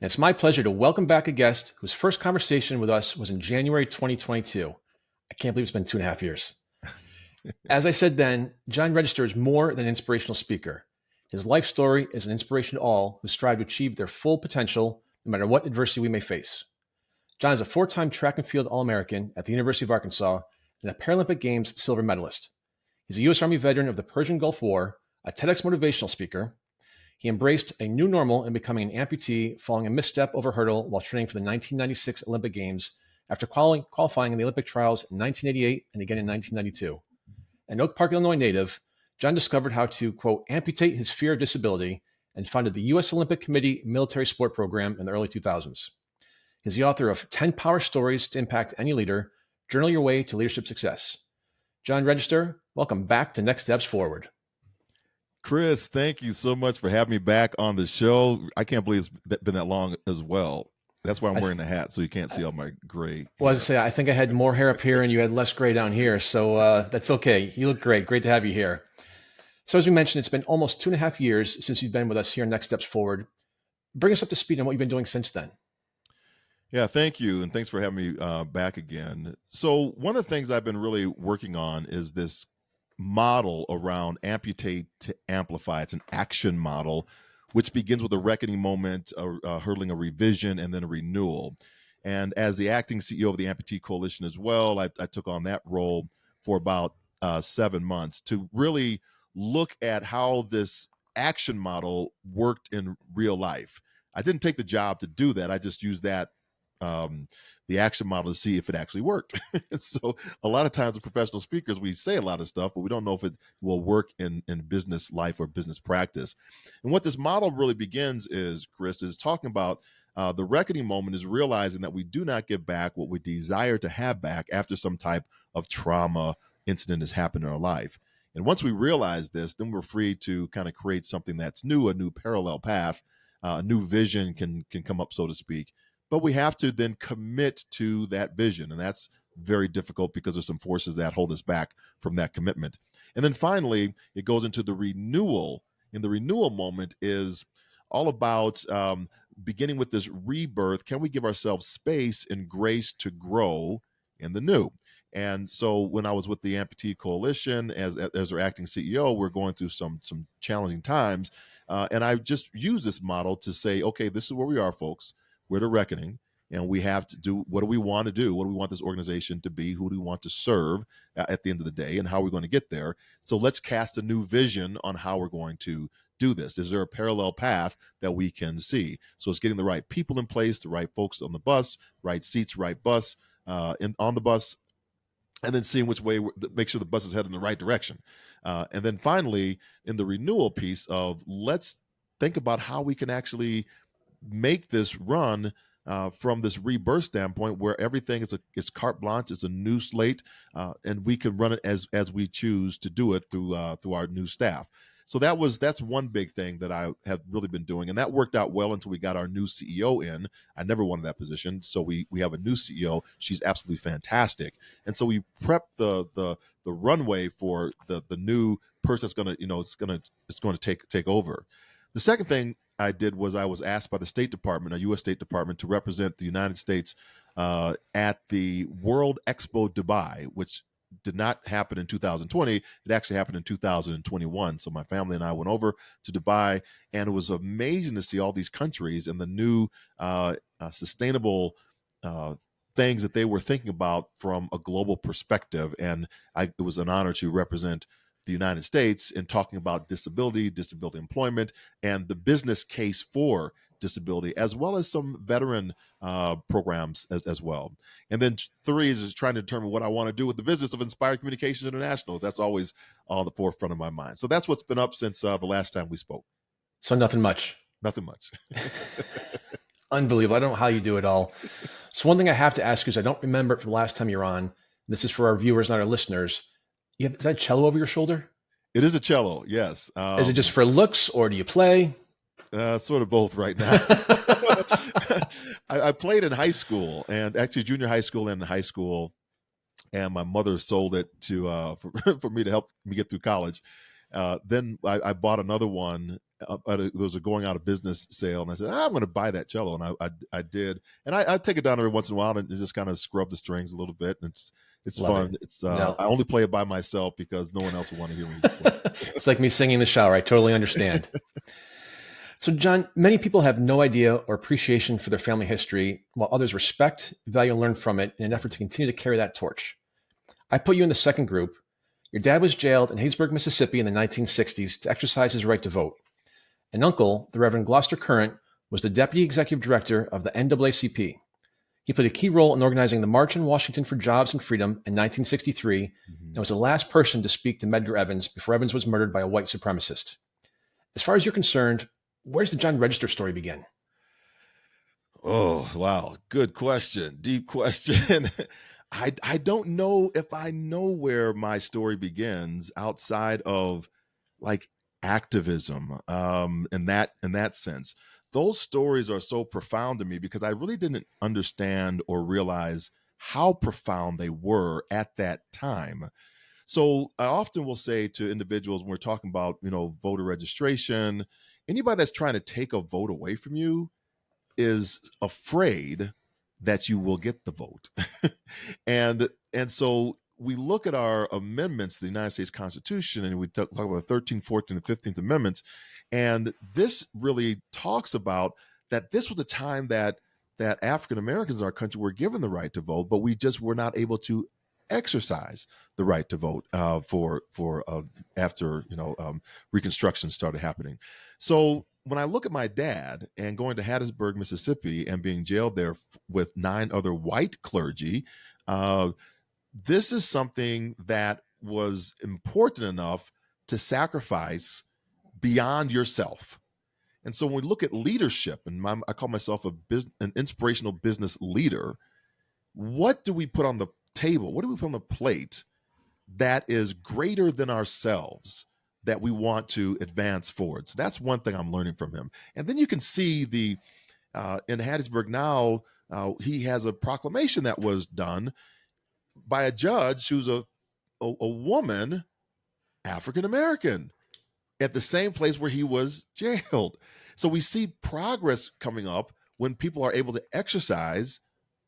And it's my pleasure to welcome back a guest whose first conversation with us was in January 2022. I can't believe it's been 2.5 years. As I said then, John Register is more than an inspirational speaker. His life story is an inspiration to all who strive to achieve their full potential, no matter what adversity we may face. John is a 4-time track and field All-American at the University of Arkansas and a Paralympic Games silver medalist. He's a U.S. Army veteran of the Persian Gulf War, a TEDx motivational speaker. He embraced a new normal in becoming an amputee following a misstep over hurdle while training for the 1996 Olympic Games after qualifying in the Olympic trials in 1988 and again in 1992. An Oak Park, Illinois native, John discovered how to, quote, amputate his fear of disability and founded the U.S. Olympic Committee military sport program in the early 2000s. He's the author of 10 Power Stories to Impact Any Leader, Journal Your Way to Leadership Success. John Register, welcome back to Next Steps Forward. Chris, thank you so much for having me back on the show. I can't believe it's been that long as well. That's why I'm wearing the hat, so you can't see all my gray. Well, as I say, I think I had more hair up here and you had less gray down here, so that's okay. You look great. Great to have you here. So as we mentioned, it's been almost 2.5 years since you've been with us here on Next Steps Forward. Bring us up to speed on what you've been doing since then. Yeah, thank you, and thanks for having me back again. So one of the things I've been really working on is this model around amputate to amplify. It's an action model, which begins with a reckoning moment, hurdling a revision, and then a renewal. And as the acting CEO of the Amputee Coalition as well, I took on that role for about 7 months to really look at how this action model worked in real life. I didn't take the job to do that. I just used that the action model to see if it actually worked. So a lot of times as professional speakers, we say a lot of stuff, but we don't know if it will work in business life or business practice. And what this model really begins is, Chris, is talking about the reckoning moment is realizing that we do not get back what we desire to have back after some type of trauma incident has happened in our life. And once we realize this, then we're free to kind of create something that's new, a new parallel path, a new vision can come up, so to speak. But we have to then commit to that vision. And that's very difficult because there's some forces that hold us back from that commitment. And then finally, it goes into the renewal. And the renewal moment is all about beginning with this rebirth. Can we give ourselves space and grace to grow in the new? And so when I was with the Amputee Coalition as their acting CEO, we're going through some challenging times. And I just use this model to say, okay, this is where we are, folks. We're at a reckoning, and we have to do, what do we want to do? What do we want this organization to be? Who do we want to serve at the end of the day, and how are we going to get there? So let's cast a new vision on how we're going to do this. Is there a parallel path that we can see? So it's getting the right people in place, the right folks on the bus, right seats, right bus, on the bus, and then seeing which way, make sure the bus is headed in the right direction. And then finally, in the renewal piece of, let's think about how we can actually make this run from this rebirth standpoint, where everything is carte blanche, it's a new slate, and we can run it as we choose to do it through our new staff. So that's one big thing that I have really been doing, and that worked out well until we got our new CEO in. I never wanted that position, so we have a new CEO. She's absolutely fantastic, and so we prep the runway for the new person that's going to take over. The second thing I did was I was asked by the State Department, a U.S. State Department, to represent the United States at the World Expo Dubai, which did not happen in 2020. It actually happened in 2021. So my family and I went over to Dubai, and it was amazing to see all these countries and the new sustainable things that they were thinking about from a global perspective. And it was an honor to represent the United States in talking about disability employment, and the business case for disability, as well as some veteran programs as well. And then 3 is trying to determine what I want to do with the business of Inspired Communications International. That's always on the forefront of my mind. So that's what's been up since the last time we spoke. So nothing much. Nothing much. Unbelievable. I don't know how you do it all. So one thing I have to ask you is, I don't remember it from the last time you're on. This is for our viewers, not our listeners. Is that cello over your shoulder? It is a cello, yes. Is it just for looks, or do you play? Sort of both right now. I played in high school, and actually junior high school and high school, and my mother sold it to for me to help me get through college. Then I bought another one. There was a going out of business sale, and I said, I'm going to buy that cello, and I did, and I take it down every once in a while and just kind of scrub the strings a little bit, and it's Love fun. it. It's No. I only play it by myself because no one else will want to hear me play. It's like me singing in the shower. I totally understand. So, John, many people have no idea or appreciation for their family history, while others respect, value, and learn from it in an effort to continue to carry that torch. I put you in the second group. Your dad was jailed in Hattiesburg, Mississippi in the 1960s to exercise his right to vote. An uncle, the Reverend Gloucester Current, was the deputy executive director of the NAACP. He played a key role in organizing the March in Washington for Jobs and Freedom in 1963 and was the last person to speak to Medgar Evers before Evans was murdered by a white supremacist. As far as you're concerned, where's the John Register story begin? Oh, wow. Good question. Deep question. I don't know if I know where my story begins outside of like activism, in that sense. Those stories are so profound to me because I really didn't understand or realize how profound they were at that time. So I often will say to individuals when we're talking about, voter registration, anybody that's trying to take a vote away from you is afraid that you will get the vote. and so we look at our amendments to the United States Constitution, and we talk about the 13th, 14th, and 15th Amendments. And this really talks about that this was the time that African Americans in our country were given the right to vote, but we just were not able to exercise the right to vote for after Reconstruction started happening. So when I look at my dad and going to Hattiesburg, Mississippi, and being jailed there with 9 other white clergy, this is something that was important enough to sacrifice beyond yourself. And so when we look at leadership, and I call myself an inspirational business leader, what do we put on the table? What do we put on the plate that is greater than ourselves that we want to advance forward? So that's one thing I'm learning from him. And then you can see in Hattiesburg now, he has a proclamation that was done by a judge who's a woman, African American, at the same place where he was jailed. So we see progress coming up when people are able to exercise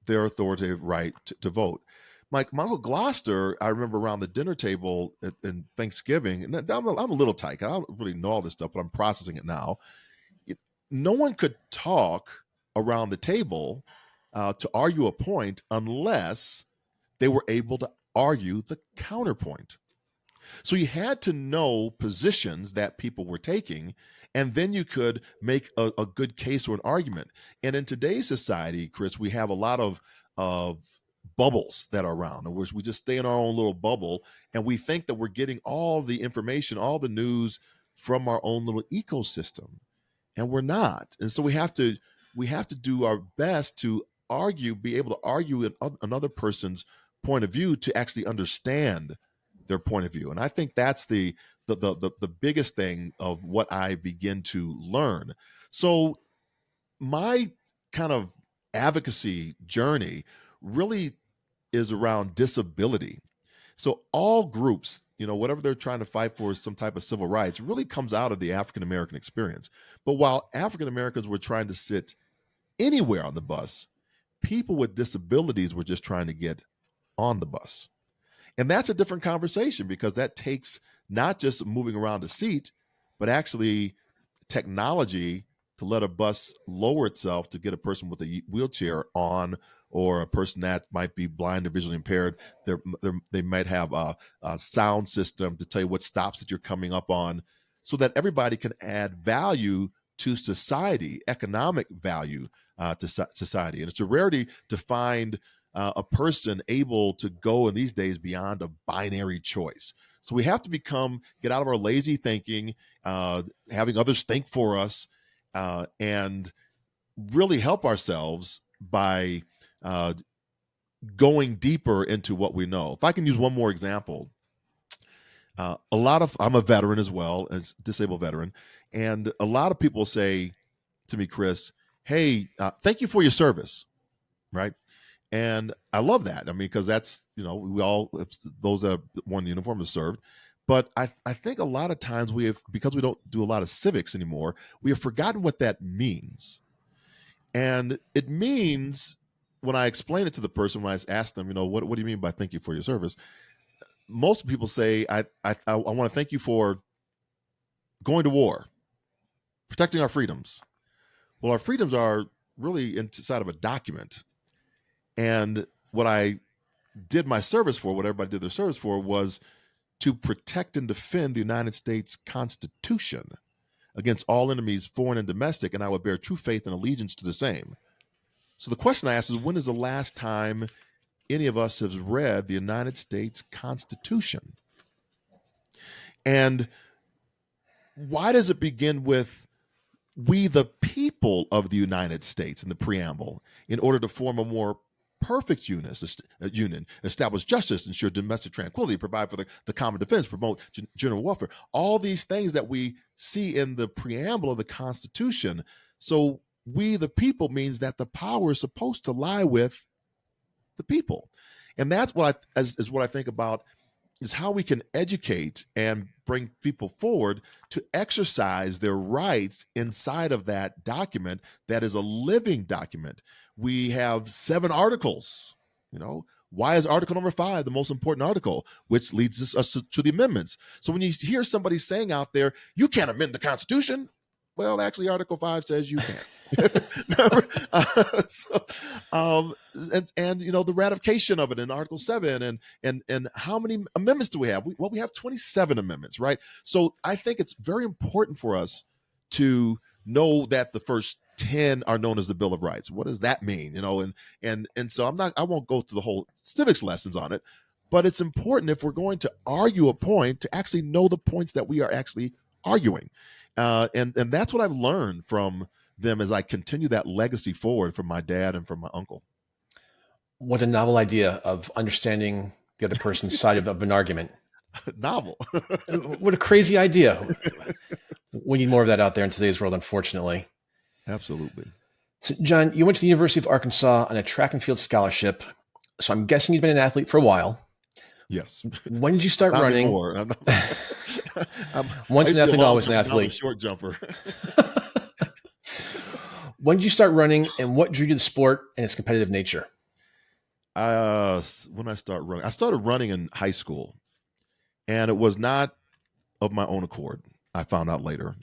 their authoritative right to vote. My Uncle Gloucester, I remember around the dinner table in Thanksgiving, and I'm a little tight. I don't really know all this stuff, but I'm processing it now. No one could talk around the table to argue a point unless they were able to argue the counterpoint. So you had to know positions that people were taking, and then you could make a good case or an argument. And in today's society, Chris, we have a lot of bubbles that are around. In other words, we just stay in our own little bubble, and we think that we're getting all the information, all the news from our own little ecosystem, and we're not. And so we have to do our best to argue, be able to argue another person's point of view to actually understand their point of view. And I think that's the biggest thing of what I begin to learn. So my kind of advocacy journey really is around disability. So all groups, whatever they're trying to fight for is some type of civil rights, really comes out of the African American experience. But while African Americans were trying to sit anywhere on the bus, people with disabilities were just trying to get on the bus. And that's a different conversation because that takes not just moving around a seat, but actually technology to let a bus lower itself to get a person with a wheelchair on, or a person that might be blind or visually impaired. They might have a sound system to tell you what stops that you're coming up on, so that everybody can add value to society, economic value to society. And it's a rarity to find a person able to go in these days beyond a binary choice. So we have to get out of our lazy thinking, having others think for us, and really help ourselves by going deeper into what we know. If I can use one more example, I'm a veteran as well, as disabled veteran, and a lot of people say to me, Chris, hey, thank you for your service, right? And I love that. I mean, because that's, those that have worn the uniform have served. But I think a lot of times because we don't do a lot of civics anymore, we have forgotten what that means. And it means, when I explain it to the person, when I ask them, what do you mean by thank you for your service? Most people say, I want to thank you for going to war, protecting our freedoms. Well, our freedoms are really inside of a document. And what I did my service for, what everybody did their service for, was to protect and defend the United States Constitution against all enemies, foreign and domestic, and I would bear true faith and allegiance to the same. So the question I ask is, when is the last time any of us has read the United States Constitution? And why does it begin with "we the people of the United States" in the preamble, in order to form a more perfect union, establish justice, ensure domestic tranquility, provide for the common defense, promote general welfare, all these things that we see in the preamble of the Constitution. So "we the people" means that the power is supposed to lie with the people. And that's what I think about, is how we can educate and bring people forward to exercise their rights inside of that document that is a living document. We have 7 articles. Why is article number 5 the most important article, which leads us to the amendments? So when you hear somebody saying out there, "you can't amend the Constitution," well, actually, Article 5 says you can. The ratification of it in Article 7, and how many amendments do we have? We have 27 amendments, right? So I think it's very important for us to know that the first 10 are known as the Bill of Rights. What does that mean? And so I won't go through the whole civics lessons on it, but it's important, if we're going to argue a point, to actually know the points that we are actually arguing. And that's what I've learned from them as I continue that legacy forward from my dad and from my uncle. What a novel idea of understanding the other person's side of an argument. Novel. What a crazy idea. We need more of that out there in today's world, unfortunately. Absolutely. So, John, you went to the University of Arkansas on a track and field scholarship. So I'm guessing you've been an athlete for a while. Yes. When did you start running? Once an athlete, always an athlete. Short jumper. When did you start running, and what drew you to the sport and its competitive nature? When I started running in high school, and it was not of my own accord. I found out later.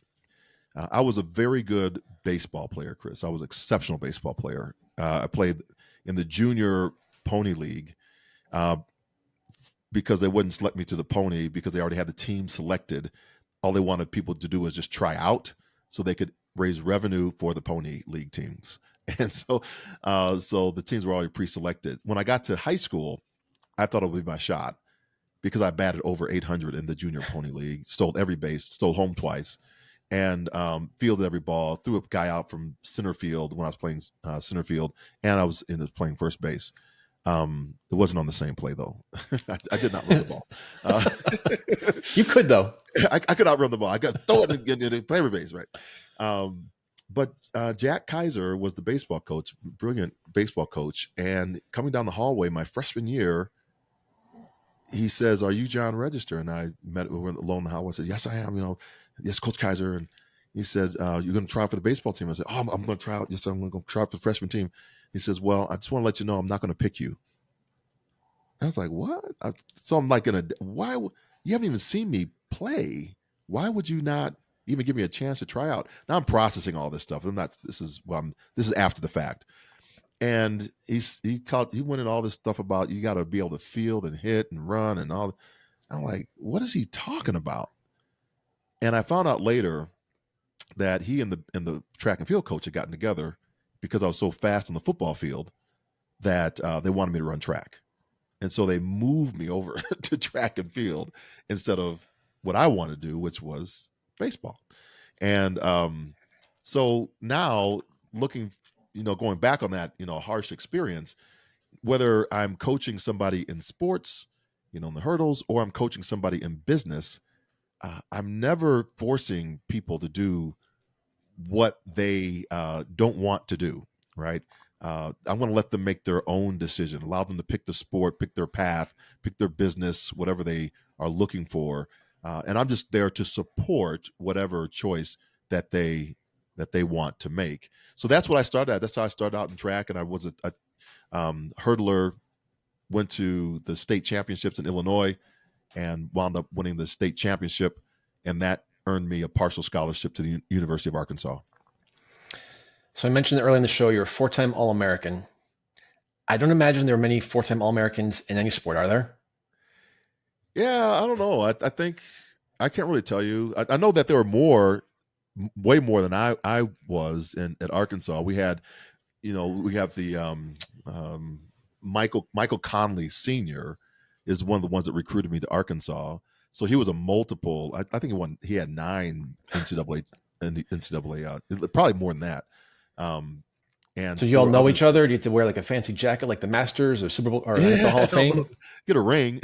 I was a very good baseball player, Chris. I was an exceptional baseball player. I played in the junior pony league because they wouldn't select me to the pony because they already had the team selected. All they wanted people to do was just try out so they could raise revenue for the pony league teams. And so the teams were already pre-selected. When I got to high school, I thought it would be my shot because I batted over 800 in the junior pony league, stole every base, stole home twice, and fielded every ball, threw a guy out from center field when I was playing center field, and I was playing first base. It wasn't on the same play, though. I did not run the ball. You could, though. I could outrun the ball. I got to throw it and get it, play every base, right? But Jack Kaiser was the baseball coach, brilliant baseball coach. And coming down the hallway my freshman year, he says, "Are you John Register?" And we were alone in the hallway. I said, "Yes, I am. Yes, Coach Kaiser." And he said, "You're going to try out for the baseball team?" I said, "Oh, I'm going to try out. Yes, I'm going to try out for the freshman team." He says, "Well, I just want to let you know I'm not going to pick you." I was like, "What?" So I'm like, "Why? You haven't even seen me play. Why would you not even give me a chance to try out?" Now I'm processing all this stuff. This is after the fact. And he went in all this stuff about you got to be able to field and hit and run and all. I'm like, what is he talking about? And I found out later that he and the track and field coach had gotten together because I was so fast on the football field that they wanted me to run track. And so they moved me over to track and field instead of what I wanted to do, which was baseball. And so now looking, going back on that, harsh experience, whether I'm coaching somebody in sports, in the hurdles, or I'm coaching somebody in business, I'm never forcing people to do what they don't want to do, right? I want to let them make their own decision, allow them to pick the sport, pick their path, pick their business, whatever they are looking for. and I'm just there to support whatever choice that they want to make. So that's what I started at. That's how I started out in track, and I was a hurdler. Went to the state championships in Illinois, and wound up winning the state championship, and that earned me a partial scholarship to the University of Arkansas. So I mentioned earlier in the show you're a 4-time All-American. I don't imagine there are many 4-time All-Americans in any sport, are there? Yeah, I don't know. I think I can't really tell you. I know that there were more, way more than I was at Arkansas. We had, we have the Michael Conley Sr. is one of the ones that recruited me to Arkansas. So he was a multiple. I think he had 9 NCAA, probably more than that. And so you all know each other? Do you have to wear like a fancy jacket like the Masters or Super Bowl or NFL Hall of Fame? Get a ring.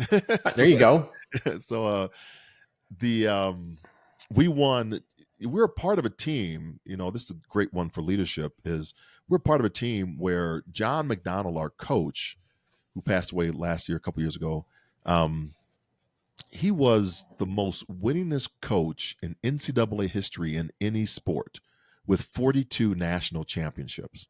There you go. So we won. We're part of a team. This is a great one for leadership. Is we're part of a team where John McDonnell, our coach, who passed away last year, a couple years ago, he was the most winningest coach in NCAA history in any sport, with 42 national championships.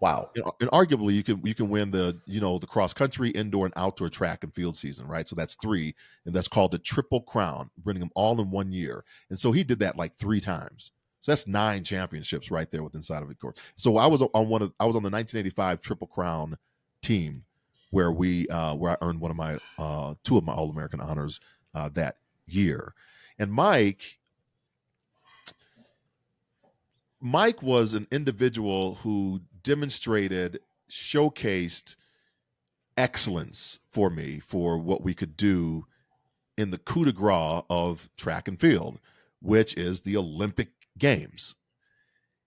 Wow. And arguably you can win the cross country, indoor, and outdoor track and field season, right? So that's 3, and that's called the Triple Crown, winning them all in 1 year. And so he did that like 3 times. So that's 9 championships right there with inside of it. So I was on the 1985 Triple Crown team where I earned one of my 2 of my All-American honors that year. And Mike was an individual who showcased excellence for me for what we could do in the coup de grace of track and field, which is the Olympic Games.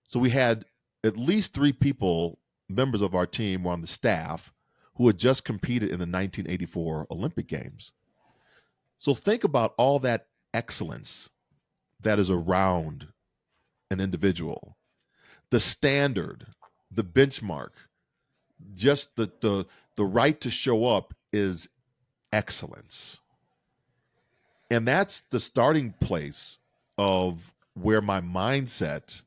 So we had at least 3 people, members of our team, were on the staff who had just competed in the 1984 Olympic Games. So think about all that excellence that is around an individual, the standard, the benchmark, just the right to show up is excellence. And that's the starting place of where my mindset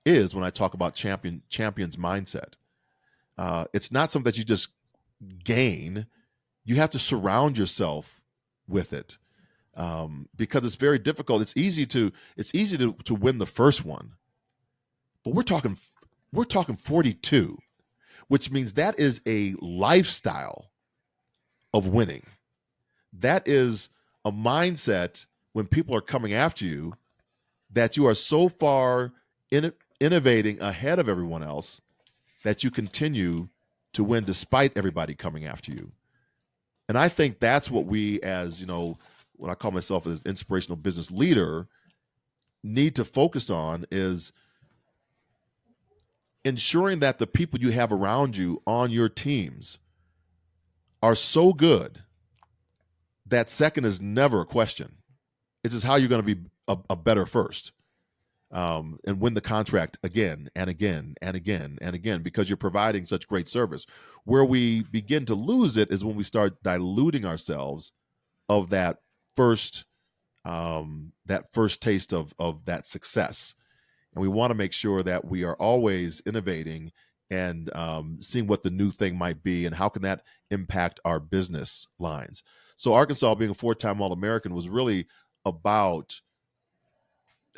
is when I talk about champion's mindset. It's not something that you just gain. You have to surround yourself with it, because it's very difficult. It's easy to win the first one, but we're talking 42, which means that is a lifestyle of winning. That is a mindset when people are coming after you, that you are so far innovating ahead of everyone else that you continue to win despite everybody coming after you. And I think that's what we, as what I call myself as inspirational business leader, need to focus on, is ensuring that the people you have around you on your teams are so good that second is never a question. It's just how you're going to be a better first, and win the contract again and again and again and again, because you're providing such great service. Where we begin to lose it is when we start diluting ourselves of that first taste of that success. And we want to make sure that we are always innovating and seeing what the new thing might be and how can that impact our business lines. So Arkansas, being a 4-time All-American, was really about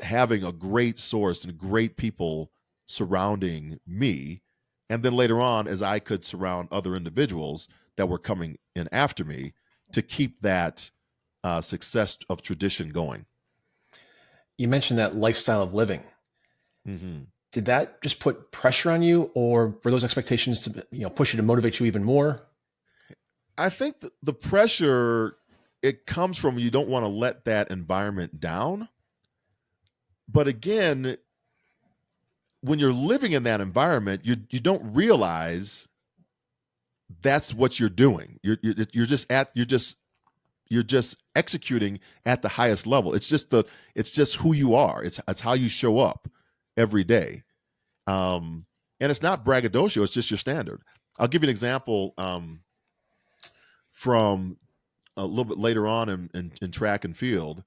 having a great source and great people surrounding me. And then later on, as I could surround other individuals that were coming in after me, to keep that success of tradition going. You mentioned that lifestyle of living. Mm-hmm. Did that just put pressure on you, or were those expectations to push you to motivate you even more? I think the pressure, it comes from, you don't want to let that environment down. But again, when you're living in that environment, you don't realize that's what you're doing. You're just executing at the highest level. It's just who you are. It's how you show up every day. And it's not braggadocio. It's just your standard. I'll give you an example from a little bit later on in track and field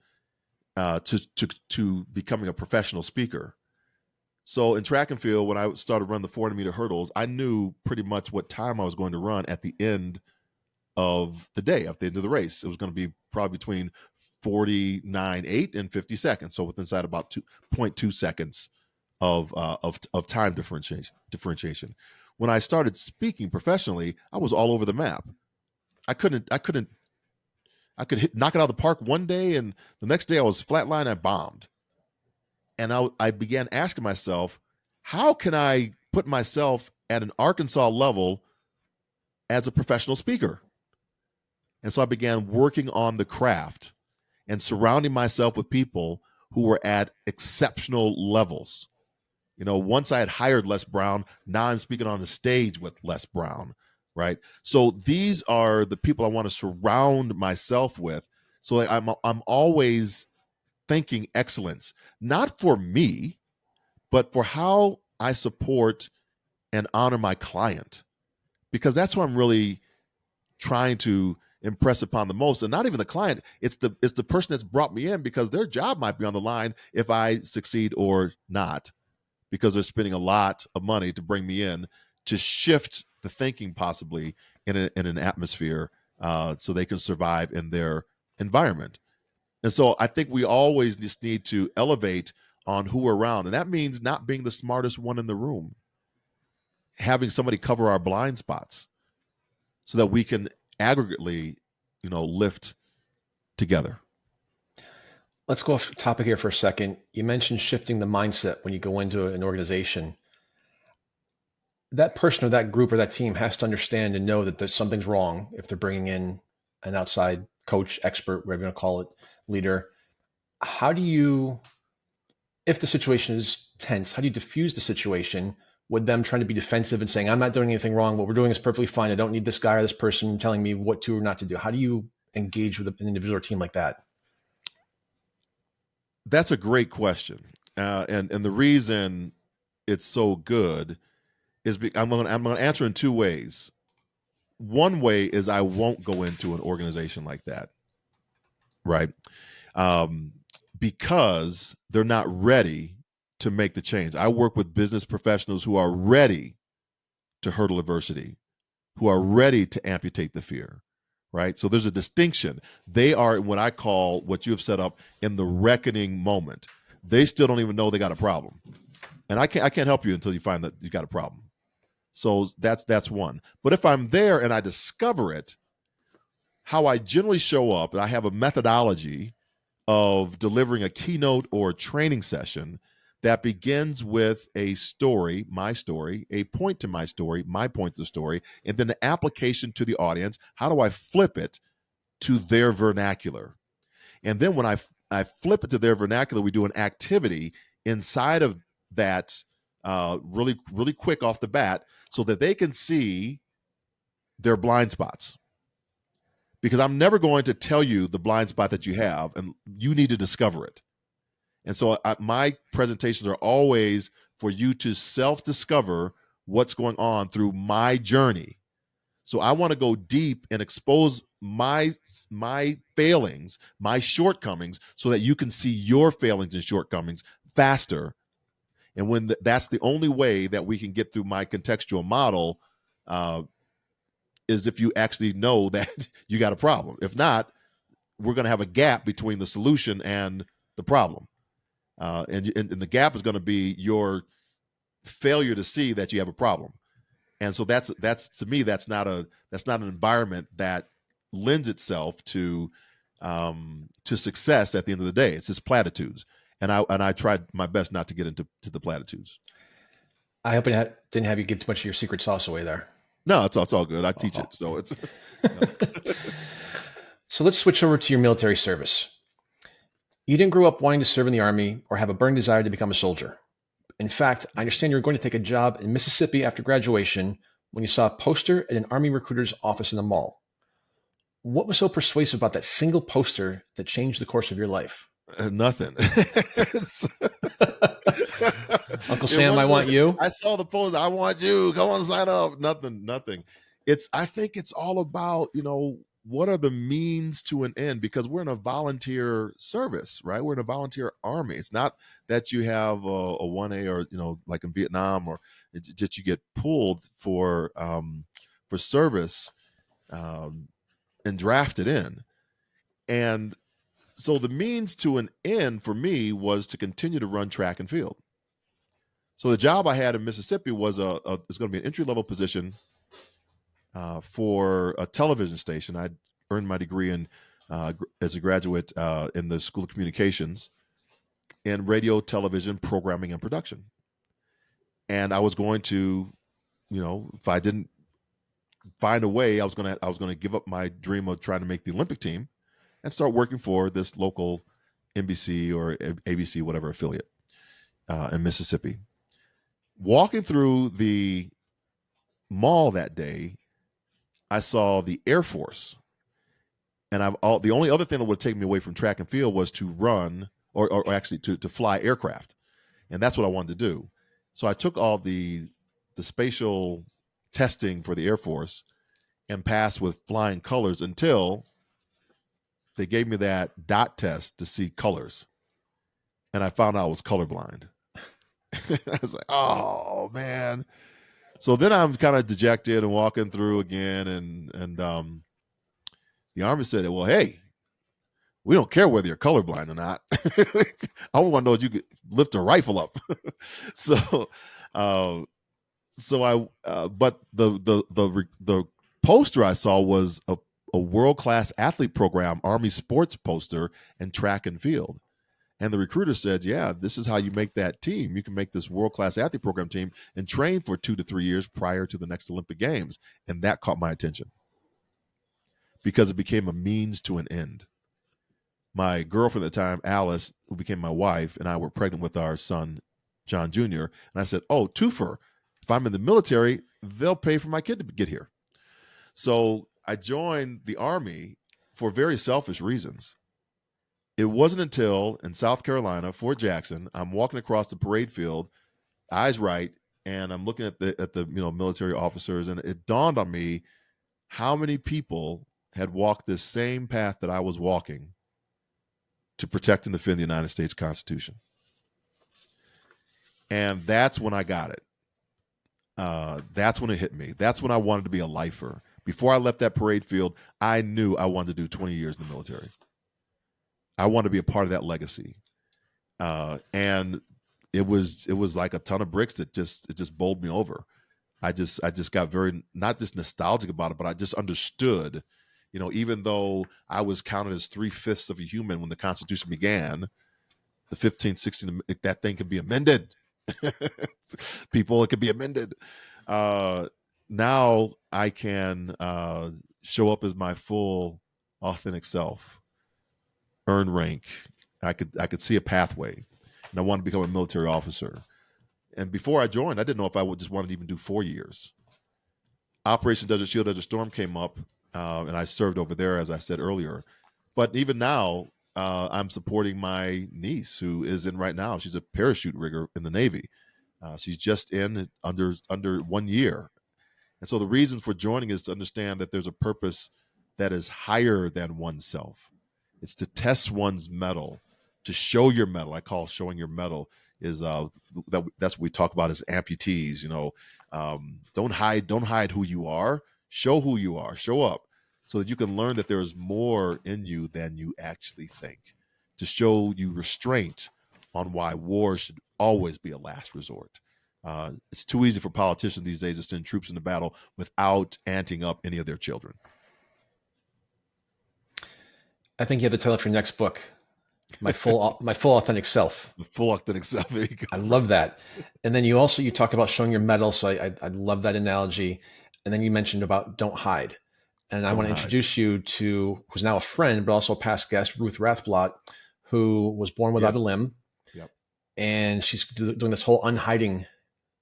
to becoming a professional speaker. So in track and field, when I started running the 400-meter hurdles, I knew pretty much what time I was going to run at the end of the day, at the end of the race. It was going to be probably between 49.8 and 50 seconds. So within inside about 2.2 seconds of time differentiation. When I started speaking professionally, I was all over the map. I could knock it out of the park one day, and the next day I was flatline. I bombed. And I began asking myself, how can I put myself at an Arkansas level as a professional speaker? And so I began working on the craft and surrounding myself with people who were at exceptional levels. Once I had hired Les Brown, now I'm speaking on the stage with Les Brown, right? So these are the people I want to surround myself with. So I'm always thinking excellence, not for me, but for how I support and honor my client, because that's what I'm really trying to impress upon the most. And not even the client, it's the person that's brought me in, because their job might be on the line if I succeed or not, because they're spending a lot of money to bring me in to shift the thinking possibly in an atmosphere so they can survive in their environment. And so I think we always just need to elevate on who we're around. And that means not being the smartest one in the room, having somebody cover our blind spots so that we can aggregately, lift together. Let's go off topic here for a second. You mentioned shifting the mindset when you go into an organization. That person or that group or that team has to understand and know that there's something's wrong if they're bringing in an outside coach, expert, whatever you want to call it, leader. How do you, if the situation is tense, how do you diffuse the situation with them trying to be defensive and saying, I'm not doing anything wrong, what we're doing is perfectly fine, I don't need this guy or this person telling me what to or not to do? How do you engage with an individual or team like that? That's a great question. And the reason it's so good is I'm going to answer in two ways. One way is I won't go into an organization like that, right? Because they're not ready to make the change. I work with business professionals who are ready to hurdle adversity, who are ready to amputate the fear, right? So there's a distinction. They are what I call, what you have set up, in the reckoning moment. They still don't even know they got a problem. And I can't help you until you find that you got a problem. So that's one. But if I'm there and I discover it, how I generally show up, I have a methodology of delivering a keynote or a training session that begins with a story, my story, a point to my story, my point to the story, and then the application to the audience. How do I flip it to their vernacular? And then when I flip it to their vernacular, we do an activity inside of that really, really quick off the bat so that they can see their blind spots. Because I'm never going to tell you the blind spot that you have, and you need to discover it. And so my presentations are always for you to self-discover what's going on through my journey. So I want to go deep and expose my failings, my shortcomings, so that you can see your failings and shortcomings faster. And when that's the only way that we can get through my contextual model, is if you actually know that you got a problem. If not, we're going to have a gap between the solution and the problem. And the gap is going to be your failure to see that you have a problem. And so that's to me, that's not an environment that lends itself to success at the end of the day. It's just platitudes. And I tried my best not to get into the platitudes. I hope it didn't have you give too much of your secret sauce away there. No, it's all good. I teach it. So it's. So let's switch over to your military service. You didn't grow up wanting to serve in the Army or have a burning desire to become a soldier. In fact, I understand you were going to take a job in Mississippi after graduation when you saw a poster at an Army recruiter's office in the mall. What was so persuasive about that single poster that changed the course of your life? Nothing. Uncle Sam, I want you. I saw the poster. I want you. Come on, sign up. Nothing. I think it's all about, what are the means to an end? Because we're in a volunteer service, right? We're in a volunteer army. It's not that you have a 1A or, like in Vietnam, or it's just you get pulled for service and drafted in. And so the means to an end for me was to continue to run track and field. So the job I had in Mississippi was it's going to be an entry-level position for a television station. I earned my degree in as a graduate in the School of Communications in radio, television, programming, and production. And I was going to, if I didn't find a way, I was going to give up my dream of trying to make the Olympic team and start working for this local NBC or ABC, whatever affiliate in Mississippi. Walking through the mall that day, I saw the Air Force, and the only other thing that would take me away from track and field was to run or actually to fly aircraft, and that's what I wanted to do. So I took all the spatial testing for the Air Force and passed with flying colors until they gave me that dot test to see colors, and I found out I was colorblind. I was like, oh man. So then I'm kind of dejected and walking through again, and the Army said, well, hey, we don't care whether you're colorblind or not. I want to know if you could lift a rifle up. But the poster I saw was a world-class athlete program, Army sports poster, and track and field. And the recruiter said, yeah, this is how you make that team. You can make this world-class athlete program team and train for 2 to 3 years prior to the next Olympic Games. And that caught my attention because it became a means to an end. My girlfriend at the time, Alice, who became my wife, and I were pregnant with our son, John Jr. And I said, oh, twofer. If I'm in the military, they'll pay for my kid to get here. So I joined the Army for very selfish reasons. It wasn't until in South Carolina, Fort Jackson, I'm walking across the parade field, eyes right, and I'm looking at the military officers, and it dawned on me how many people had walked this same path that I was walking to protect and defend the United States Constitution. And that's when I got it. That's when it hit me. That's when I wanted to be a lifer. Before I left that parade field, I knew I wanted to do 20 years in the military. I want to be a part of that legacy. And it was like a ton of bricks that just bowled me over. I just got very, not just nostalgic about it, but I just understood, even though I was counted as 3/5 of a human when the Constitution began, the 15th, 16th, that thing could be amended. People, it could be amended. Now I can show up as my full authentic self. Earn rank. I could see a pathway, and I wanted to become a military officer. And before I joined, I didn't know if I would just want to even do 4 years. Operation Desert Shield, Desert Storm came up, and I served over there, as I said earlier. But even now, I'm supporting my niece, who is in right now. She's a parachute rigger in the Navy. She's just in under 1 year. And so the reason for joining is to understand that there's a purpose that is higher than oneself. It's to test one's mettle, to show your mettle. I call showing your mettle is that's what we talk about as amputees. Don't hide who you are. Show who you are. Show up so that you can learn that there is more in you than you actually think. To show you restraint on why war should always be a last resort. It's too easy for politicians these days to send troops into battle without anting up any of their children. I think you have the title for your next book, my full authentic self. The full authentic self. There you go. I love that. And then you talk about showing your mettle. So I love that analogy. And then you mentioned about don't hide. And I want to introduce you to who's now a friend, but also a past guest, Ruth Rathblot, who was born without a limb. Yep. And she's doing this whole unhiding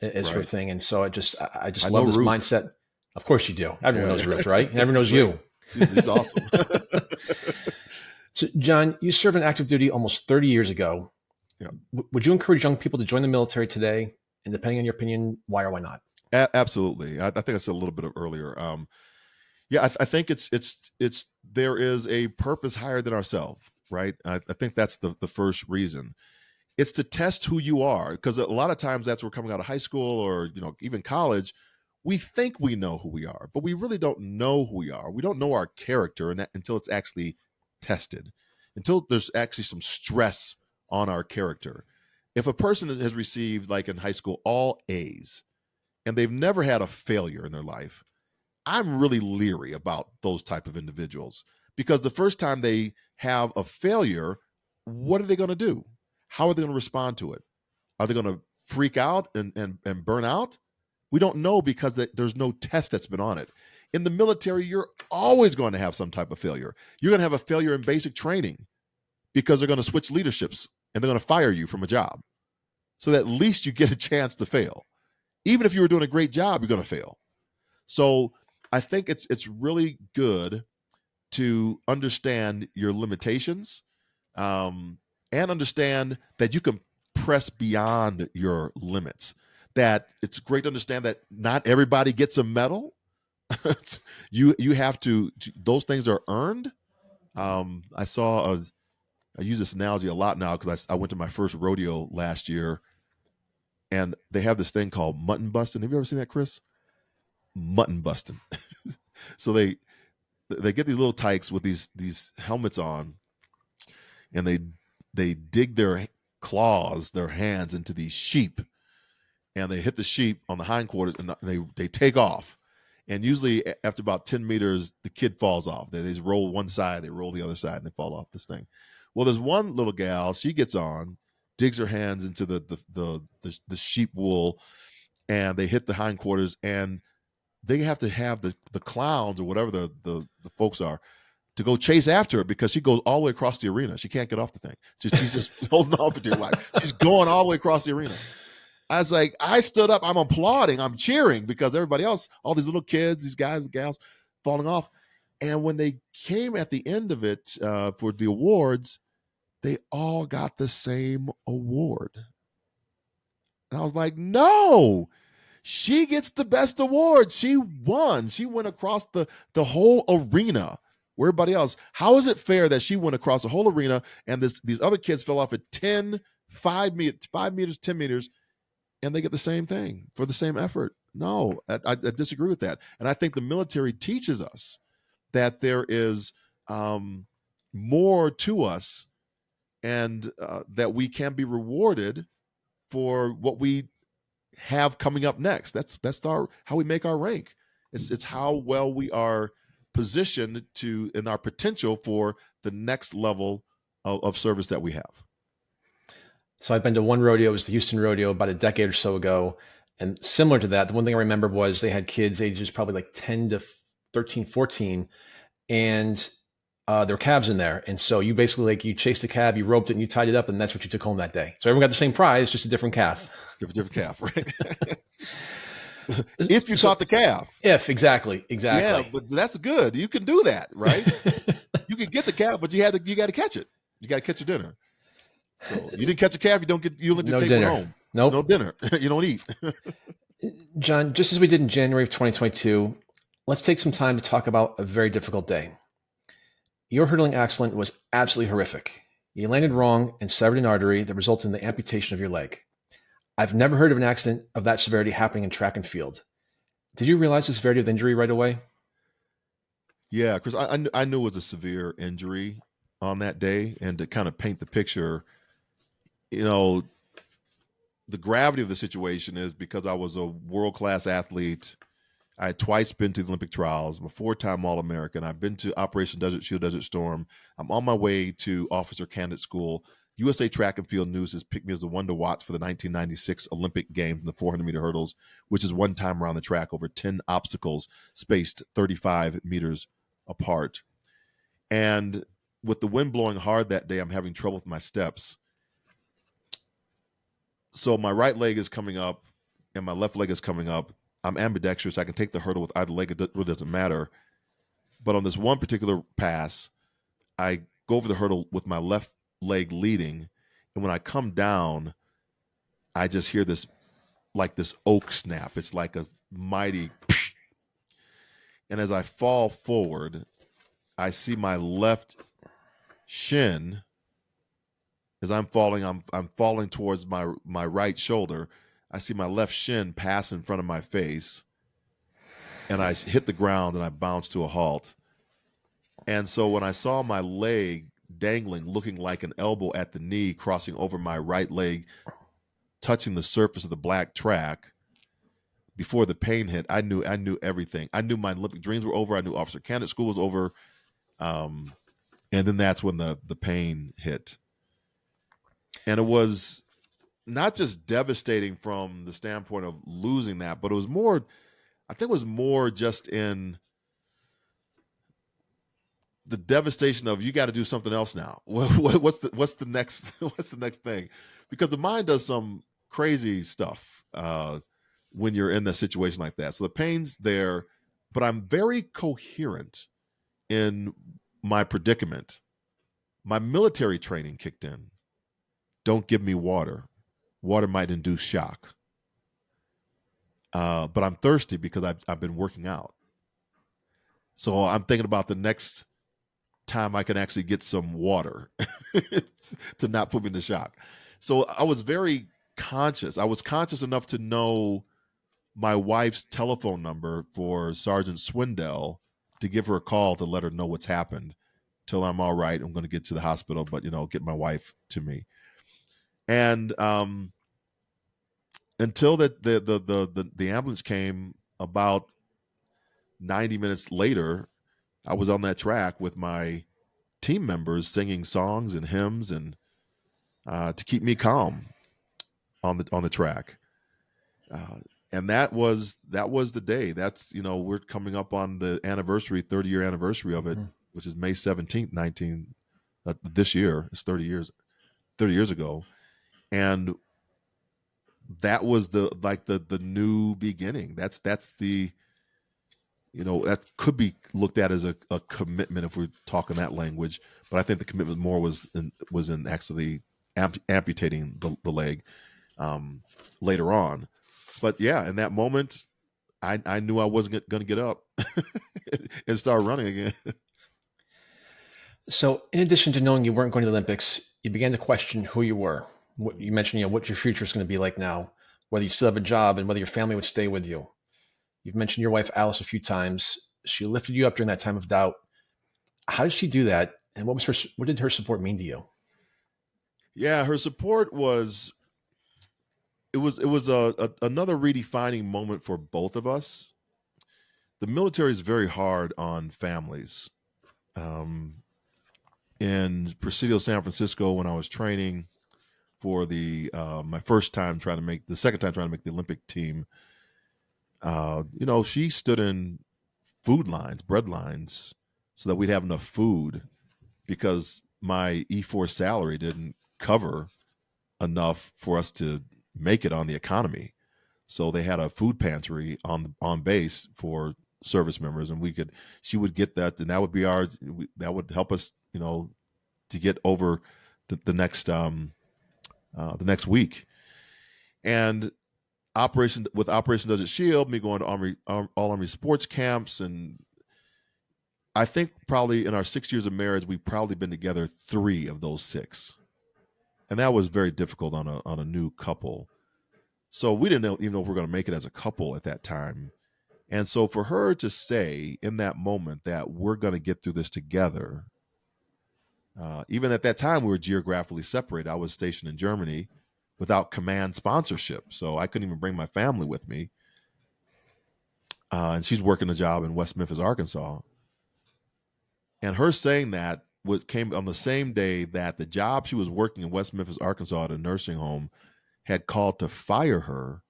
is her thing. And so I just love this Ruth. Mindset. Of course you do. Everyone knows Ruth, right? Everyone knows you. She's awesome. So, John, you served in active duty almost 30 years ago. Yeah. Would you encourage young people to join the military today? And depending on your opinion, why or why not? Absolutely. I think I said a little bit earlier. Yeah, I think it's there is a purpose higher than ourselves, right? I think that's the first reason. It's to test who you are, because a lot of times that's we're coming out of high school or even college. We think we know who we are, but we really don't know who we are. We don't know our character until it's actually tested, until there's actually some stress on our character. If a person has received, like in high school, all A's and they've never had a failure in their life, I'm really leery about those type of individuals, because the first time they have a failure, what are they going to do? How are they going to respond to it? Are they going to freak out and burn out? We don't know, because there's no test that's been on it. In the military, you're always going to have some type of failure. You're going to have a failure in basic training, because they're going to switch leaderships and they're going to fire you from a job. So that at least you get a chance to fail. Even if you were doing a great job, you're going to fail. So I think it's really good to understand your limitations, and understand that you can press beyond your limits. That it's great to understand that not everybody gets a medal. You have to, those things are earned. I use this analogy a lot now, because I went to my first rodeo last year, and they have this thing called mutton busting. Have you ever seen that, Chris? Mutton busting. So they get these little tykes with these helmets on, and they dig their claws, their hands, into these sheep, and they hit the sheep on the hindquarters, and they take off. And usually after about 10 meters, the kid falls off. They just roll one side, they roll the other side, and they fall off this thing. Well, there's one little gal, she gets on, digs her hands into the sheep wool, and they hit the hindquarters, and they have to have the clowns or whatever the folks are to go chase after her, because she goes all the way across the arena. She can't get off the thing. She's just holding on for dear life. She's going all the way across the arena. I was like, I stood up, I'm applauding, I'm cheering, because everybody else, all these little kids, these guys and gals, falling off. And when they came at the end of it for the awards, they all got the same award. And I was like, no, she gets the best award. She won. She went across the whole arena. Where everybody else, how is it fair that she went across the whole arena and these other kids fell off at 5 meters, 10 meters, and they get the same thing for the same effort? No, I disagree with that. And I think the military teaches us that there is more to us, and that we can be rewarded for what we have coming up next. That's how we make our rank. It's how well we are positioned in our potential for the next level of service that we have. So I've been to one rodeo. It was the Houston rodeo about a decade or so ago. And similar to that, the one thing I remember was they had kids ages probably like 10 to 13, 14, and there were calves in there. And so you basically, you chased the calf, you roped it, and you tied it up, and that's what you took home that day. So everyone got the same prize, just a different calf. Different calf, right? If you caught the calf. If, exactly. Yeah, but that's good. You can do that, right? You can get the calf, but you got to catch it. You got to catch your dinner. So you didn't catch a calf, you don't take dinner. one home. Nope. No dinner. You don't eat. John, just as we did in January of 2022, let's take some time to talk about a very difficult day. Your hurdling accident was absolutely horrific. You landed wrong and severed an artery that resulted in the amputation of your leg. I've never heard of an accident of that severity happening in track and field. Did you realize the severity of the injury right away? Yeah, because I knew it was a severe injury on that day. And to kind of paint the picture, the gravity of the situation is because I was a world-class athlete. I had twice been to the Olympic trials. I'm a 4-time All-American. I've been to Operation Desert Shield, Desert Storm. I'm on my way to officer candidate school. USA Track and Field News has picked me as the one to watch for the 1996 Olympic Games in the 400-meter hurdles, which is one time around the track over 10 obstacles spaced 35 meters apart. And with the wind blowing hard that day, I'm having trouble with my steps. So my right leg is coming up and my left leg is coming up. I'm ambidextrous. I can take the hurdle with either leg. It really doesn't matter. But on this one particular pass, I go over the hurdle with my left leg leading. And when I come down, I just hear this oak snap. It's like a mighty, And as I fall forward, I see my left shin. As I'm falling, I'm falling towards my right shoulder. I see my left shin pass in front of my face, and I hit the ground and I bounce to a halt. And so when I saw my leg dangling, looking like an elbow at the knee, crossing over my right leg, touching the surface of the black track, before the pain hit, I knew everything. I knew my Olympic dreams were over. I knew officer candidate school was over. And then that's when the pain hit. And it was not just devastating from the standpoint of losing that, but it was more, I think it was more just in the devastation of, you got to do something else now. What's the next thing? Because the mind does some crazy stuff when you're in a situation like that. So the pain's there, but I'm very coherent in my predicament. My military training kicked in. Don't give me water. Water might induce shock. But I'm thirsty because I've been working out. So I'm thinking about the next time I can actually get some water to not put me into shock. So I was very conscious. I was conscious enough to know my wife's telephone number for Sergeant Swindell to give her a call to let her know what's happened. Till I'm all right. I'm going to get to the hospital, but get my wife to me. And until that the ambulance came about 90 minutes later, I was on that track with my team members singing songs and hymns and to keep me calm on the track. And that was the day. That's, we're coming up on the 30-year anniversary of it, which is May 17th, this year. It's 30 years ago. And that was the new beginning. That's the, that could be looked at as a commitment if we're talking that language. But I think the commitment more was in actually amputating the leg later on. But yeah, in that moment, I knew I wasn't going to get up and start running again. So in addition to knowing you weren't going to the Olympics, you began to question who you were. What you mentioned, what your future is going to be like now, whether you still have a job and whether your family would stay with you. You've mentioned your wife, Alice, a few times. She lifted you up during that time of doubt. How did she do that? And what did her support mean to you? Yeah, her support was another redefining moment for both of us. The military is very hard on families. In Presidio, San Francisco, when I was training for my second time trying to make the Olympic team, she stood in bread lines, so that we'd have enough food, because my E4 salary didn't cover enough for us to make it on the economy. So they had a food pantry on base for service members, and she would get that, and that would be that would help us, to get over the next week. And Operation Desert Shield, me going to all Army sports camps, and I think probably in our 6 years of marriage, we've probably been together 3 of those 6, and that was very difficult on a new couple. So we didn't even know if we were going to make it as a couple at that time. And so for her to say in that moment that we're going to get through this together, even at that time we were geographically separated. I was stationed in Germany without command sponsorship, so I couldn't even bring my family with me. And she's working a job in West Memphis, Arkansas. And her saying that came on the same day that the job she was working in West Memphis, Arkansas at a nursing home had called to fire her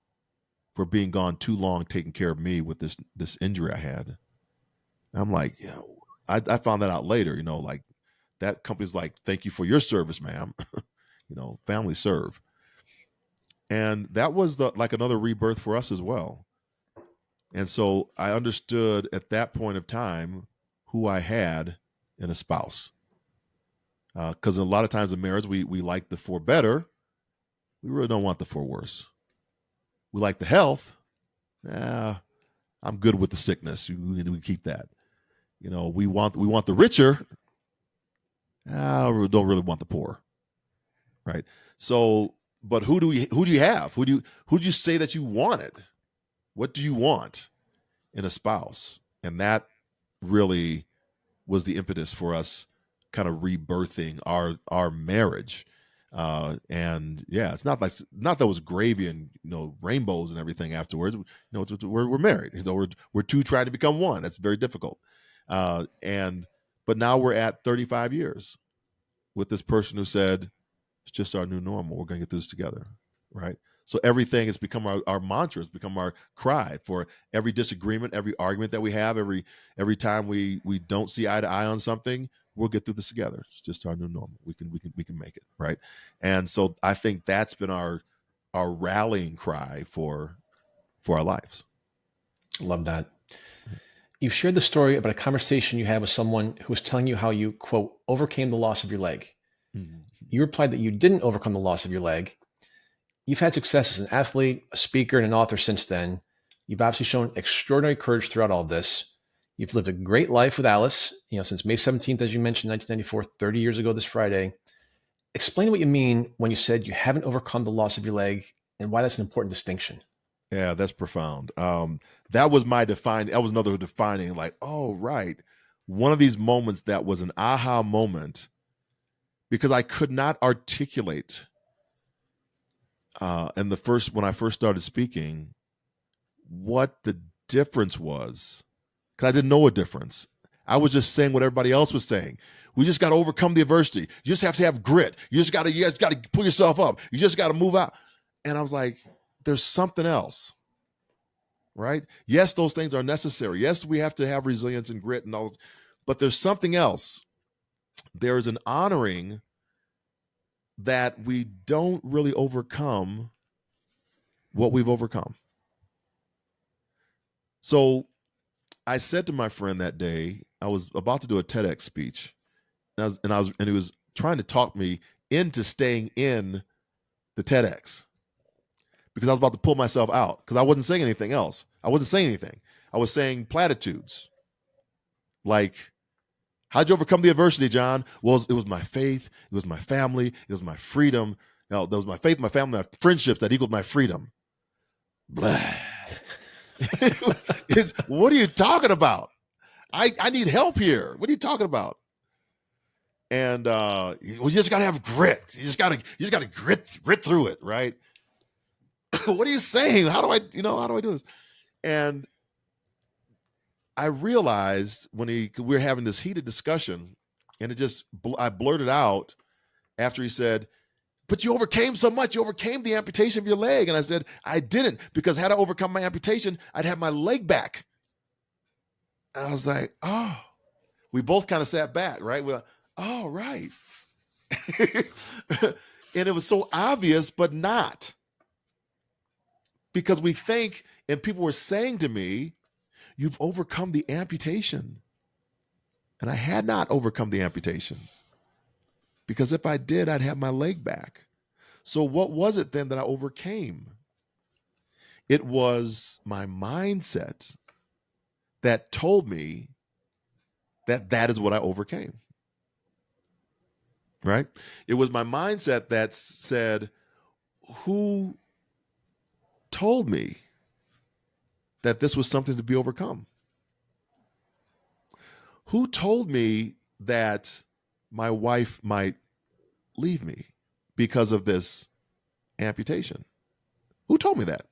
for being gone too long taking care of me with this injury I had. And I'm like, I found that out later, like that company's like, thank you for your service, ma'am. Family serve. And that was like another rebirth for us as well. And so I understood at that point of time who I had in a spouse. Because a lot of times in marriage, we like the for better. We really don't want the for worse. We like the health. I'm good with the sickness. We keep that. We want the richer. We don't really want the poor, right? So, but who do you have? Who do you say that you wanted? What do you want in a spouse? And that really was the impetus for us kind of rebirthing our marriage. And yeah, it's not that it was gravy and rainbows and everything afterwards. We're married. We're two trying to become one. That's very difficult. But now we're at 35 years with this person who said it's just our new normal. We're going to get through this together, right? So everything has become our mantra. It's become our cry for every disagreement, every argument that we have, every time we don't see eye to eye on something. We'll get through this together. It's just our new normal. We can make it, right? And so I think that's been our rallying cry for our lives. Love that. You've shared the story about a conversation you had with someone who was telling you how you, quote, overcame the loss of your leg. Mm-hmm. You replied that you didn't overcome the loss of your leg. You've had success as an athlete, a speaker, and an author since then. You've obviously shown extraordinary courage throughout all this. You've lived a great life with Alice, since May 17th, as you mentioned, 1994, 30 years ago this Friday. Explain what you mean when you said you haven't overcome the loss of your leg and why that's an important distinction. Yeah, that's profound. That was another defining, like, oh, right. One of these moments that was an aha moment because I could not articulate when I first started speaking, what the difference was, because I didn't know a difference. I was just saying what everybody else was saying. We just got to overcome the adversity. You just have to have grit. You just got to pull yourself up. You just got to move out. And I was like, there's something else, right? Yes, those things are necessary. Yes, we have to have resilience and grit and all, but there's something else. There is an honoring that we don't really overcome what we've overcome. So I said to my friend that day, I was about to do a TEDx speech, and he was trying to talk me into staying in the TEDx because I was about to pull myself out because I wasn't saying anything else. I wasn't saying anything. I was saying platitudes like, how'd you overcome the adversity, John? Well, it was my faith. It was my family. It was my freedom. There was my faith, my family, my friendships that equaled my freedom. Blah. What are you talking about? I need help here. What are you talking about? And you just got to have grit. You just got to grit through it, right? What are you saying? How do I do this? And I realized when we were having this heated discussion, and I blurted out after he said, but you overcame so much. You overcame the amputation of your leg. And I said, I didn't, because had I overcome my amputation, I'd have my leg back. And I was like, oh, we both kind of sat back, right? We're like, oh, right. And it was so obvious, but not. Because we think, and people were saying to me, you've overcome the amputation. And I had not overcome the amputation. Because if I did, I'd have my leg back. So what was it then that I overcame? It was my mindset that told me that is what I overcame. Right? It was my mindset that said, who told me that this was something to be overcome? Who told me that my wife might leave me because of this amputation? Who told me that?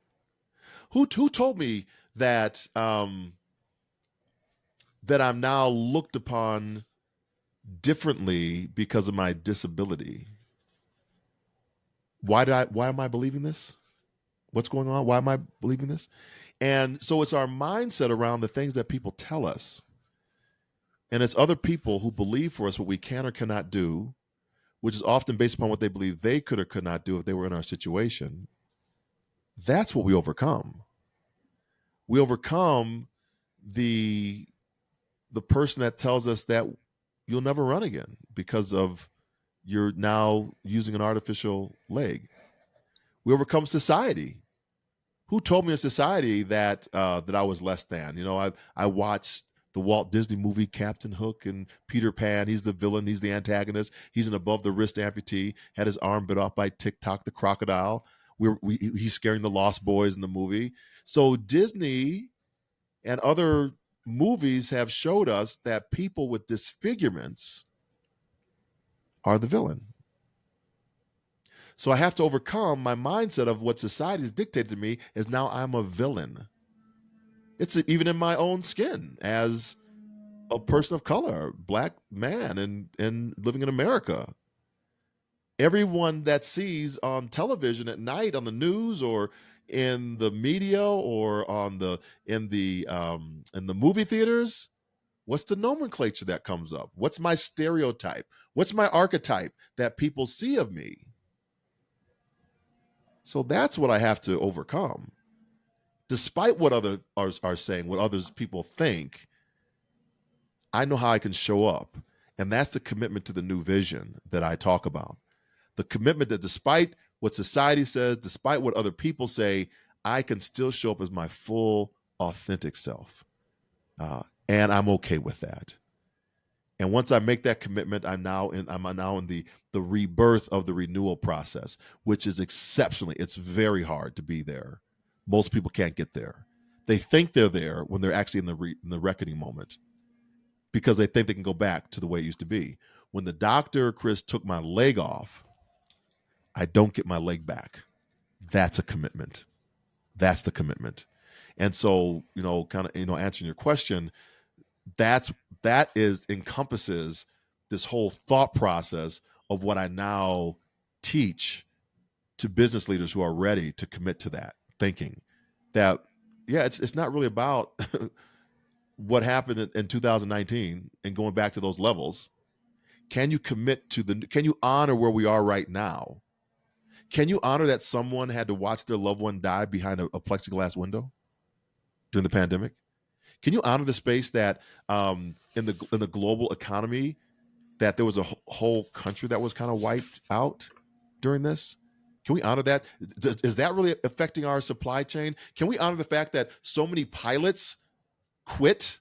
Who told me that that I'm now looked upon differently because of my disability? Why am I believing this? What's going on? Why am I believing this? And so it's our mindset around the things that people tell us. And it's other people who believe for us what we can or cannot do, which is often based upon what they believe they could or could not do if they were in our situation. That's what we overcome. We overcome the person that tells us that you'll never run again because of you're now using an artificial leg. We overcome society Who told me in society that that I was less than? I watched the Walt Disney movie Captain Hook and Peter Pan. He's the villain. He's the antagonist. He's an above the wrist amputee. Had his arm bit off by TikTok the crocodile. He's scaring the Lost Boys in the movie. So Disney and other movies have showed us that people with disfigurements are the villain. So I have to overcome my mindset of what society has dictated to me is now I'm a villain. It's even in my own skin as a person of color, black man, and living in America. Everyone that sees on television at night, on the news, or in the media, or in the movie theaters, what's the nomenclature that comes up? What's my stereotype? What's my archetype that people see of me? So that's what I have to overcome. Despite what others are saying, what others people think, I know how I can show up. And that's the commitment to the new vision that I talk about. The commitment that despite what society says, despite what other people say, I can still show up as my full, authentic self. And I'm okay with that. And once I make that commitment, I'm now in the rebirth of the renewal process, which is it's very hard to be there. Most people can't get there. They think they're there when they're actually in the reckoning moment, because they think they can go back to the way it used to be. When the doctor, Chris, took my leg off, I don't get my leg back. That's a commitment. That's the commitment. And so, answering your question, that encompasses this whole thought process of what I now teach to business leaders who are ready to commit to that thinking. That, it's not really about what happened in 2019 and going back to those levels. Can you commit can you honor where we are right now? Can you honor that someone had to watch their loved one die behind a plexiglass window during the pandemic? Can you honor the space that in the global economy, that there was a whole country that was kind of wiped out during this? Can we honor that? Is that really affecting our supply chain? Can we honor the fact that so many pilots quit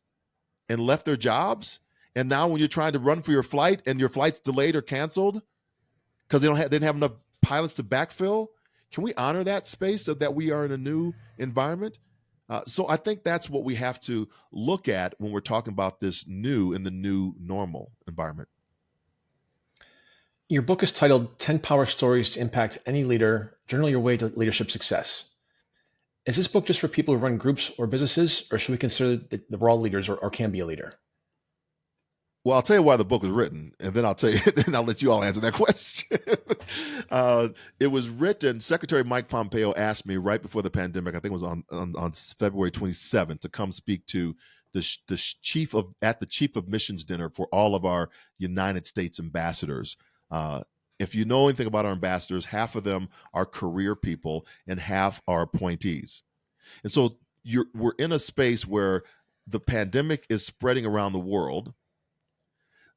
and left their jobs? And now when you're trying to run for your flight and your flight's delayed or canceled because they didn't have enough pilots to backfill, can we honor that space so that we are in a new environment? So I think that's what we have to look at when we're talking about this in the new normal environment. Your book is titled 10 Power Stories to Impact Any Leader, Journal Your Way to Leadership Success. Is this book just for people who run groups or businesses, or should we consider that we're all leaders or can be a leader? Well, I'll tell you why the book was written, and then I'll let you all answer that question. It was written, Secretary Mike Pompeo asked me right before the pandemic, I think it was on February 27th, to come speak to the chief of missions dinner for all of our United States ambassadors. If you know anything about our ambassadors, half of them are career people and half are appointees. And so we're in a space where the pandemic is spreading around the world.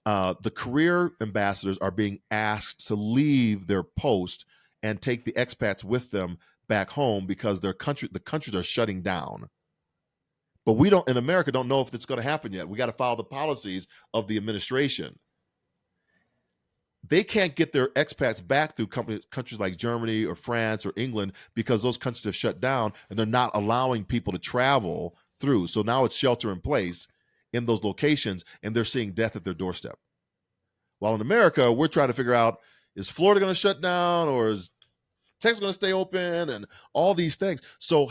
The career ambassadors are being asked to leave their post and take the expats with them back home because the countries are shutting down. But we in America don't know if it's going to happen yet. We got to follow the policies of the administration. They can't get their expats back through countries like Germany or France or England because those countries have shut down and they're not allowing people to travel through. So now it's shelter in place in those locations, and they're seeing death at their doorstep. While in America, we're trying to figure out, is Florida going to shut down, or is Texas going to stay open, and all these things. So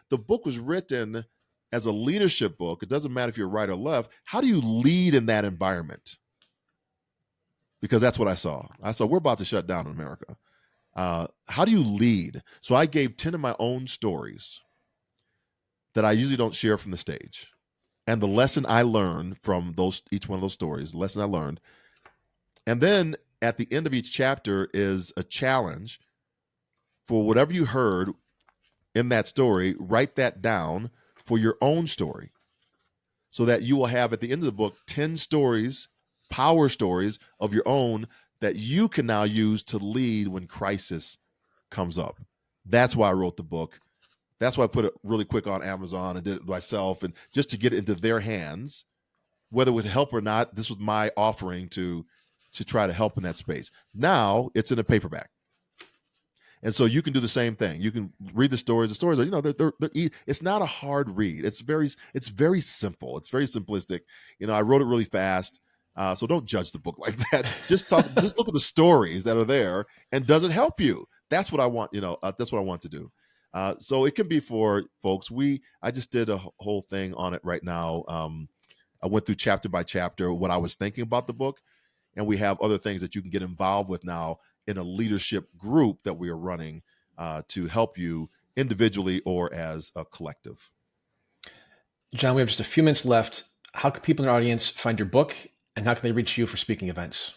the book was written as a leadership book. It doesn't matter if you're right or left. How do you lead in that environment? Because that's what I saw. We're about to shut down in America. How do you lead? So I gave 10 of my own stories that I usually don't share from the stage. And the lesson I learned from each one of those stories, the lesson I learned. And then at the end of each chapter is a challenge for whatever you heard in that story, write that down for your own story so that you will have at the end of the book 10 stories, power stories of your own that you can now use to lead when crisis comes up. That's why I wrote the book. That's why I put it really quick on Amazon and did it myself, and just to get it into their hands, whether it would help or not. This was my offering to try to help in that space. Now it's in a paperback. And so you can do the same thing. You can read the stories. The stories are, it's not a hard read. It's very simple. It's very simplistic. I wrote it really fast. So don't judge the book like that. Just look at the stories that are there, and does it help you? That's what I want. That's what I want to do. So it can be for folks. I just did a whole thing on it right now. I went through chapter by chapter what I was thinking about the book, and we have other things that you can get involved with now in a leadership group that we are running to help you individually or as a collective. John, we have just a few minutes left. How can people in our audience find your book, and how can they reach you for speaking events?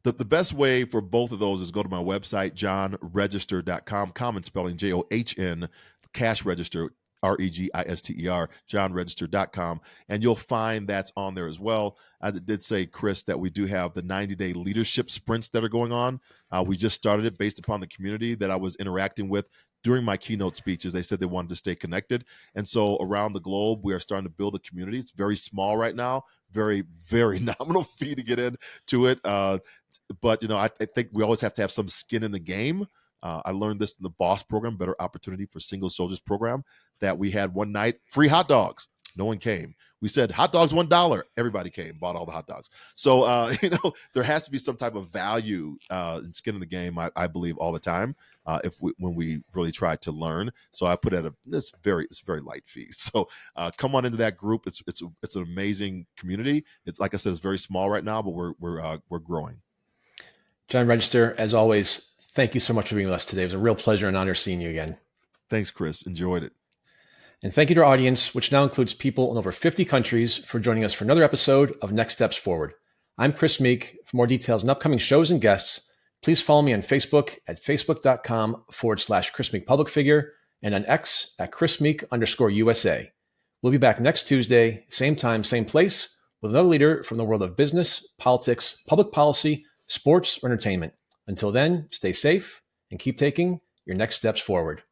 The best way for both of those is go to my website, johnregister.com, common spelling, John, cash register, Register, johnregister.com. And you'll find that's on there as well. As it did say, Chris, that we do have the 90-day leadership sprints that are going on. We just started it based upon the community that I was interacting with during my keynote speeches. They said they wanted to stay connected. And so around the globe, we are starting to build a community. It's very small right now, very, very nominal fee to get into it. But, I think we always have to have some skin in the game. I learned this in the BOSS program, Better Opportunity for Single Soldiers program, that we had one night free hot dogs. No one came. We said hot dogs $1. Everybody came, bought all the hot dogs. So there has to be some type of value and skin in the game. I believe all the time when we really try to learn. So I put it's very light fee. So come on into that group. It's an amazing community. It's, like I said, it's very small right now, but we're growing. John Register, as always, thank you so much for being with us today. It was a real pleasure and honor seeing you again. Thanks, Chris. Enjoyed it. And thank you to our audience, which now includes people in over 50 countries, for joining us for another episode of Next Steps Forward. I'm Chris Meek. For more details on upcoming shows and guests, please follow me on Facebook at facebook.com/Chris Meek Public Figure, and on X at Chris Meek_USA. We'll be back next Tuesday, same time, same place, with another leader from the world of business, politics, public policy, sports, or entertainment. Until then, stay safe and keep taking your next steps forward.